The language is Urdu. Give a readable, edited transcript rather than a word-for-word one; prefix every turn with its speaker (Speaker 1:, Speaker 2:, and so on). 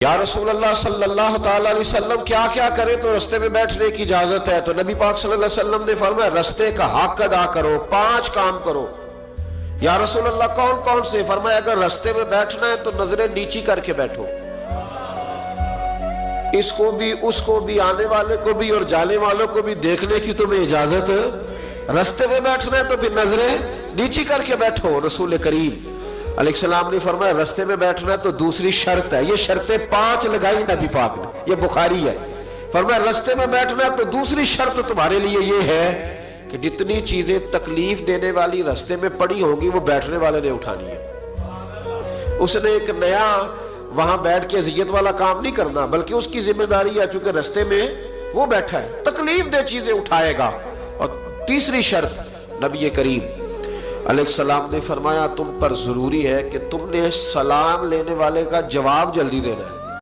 Speaker 1: یا رسول اللہ صلی اللہ تعالیٰ علیہ وسلم کیا کیا کرے تو رستے میں بیٹھنے کی اجازت ہے؟ تو نبی پاک صلی اللہ علیہ وسلم نے فرمایا رستے کا حق ادا کرو، 5 کام کرو۔ یا رسول اللہ کون کون سے؟ فرمایا اگر رستے میں بیٹھنا ہے تو نظریں نیچی کر کے بیٹھو، اس کو بھی اس کو بھی، آنے والے کو بھی اور جانے والوں کو بھی دیکھنے کی تمہیں اجازت۔ رستے میں بیٹھنا ہے تو پھر نظریں نیچی کر کے بیٹھو۔ رسول کریم علیہ السلام نے فرمایا رستے میں بیٹھنا ہے تو دوسری شرط ہے، یہ شرطیں 5 لگائی نبی پاک نے، یہ بخاری ہے۔ فرمایا رستے میں بیٹھنا ہے تو دوسری شرط تمہارے لیے یہ ہے کہ جتنی چیزیں تکلیف دینے والی رستے میں پڑی ہوں گی وہ بیٹھنے والے نے اٹھانی ہے۔ اس نے ایک نیا وہاں بیٹھ کے اذیت والا کام نہیں کرنا، بلکہ اس کی ذمہ داری ہے چونکہ رستے میں وہ بیٹھا ہے، تکلیف دہ چیزیں اٹھائے گا۔ اور تیسری شرط نبی کریم علیہ السلام نے فرمایا تم پر ضروری ہے کہ تم نے سلام لینے والے کا جواب جلدی دینا ہے۔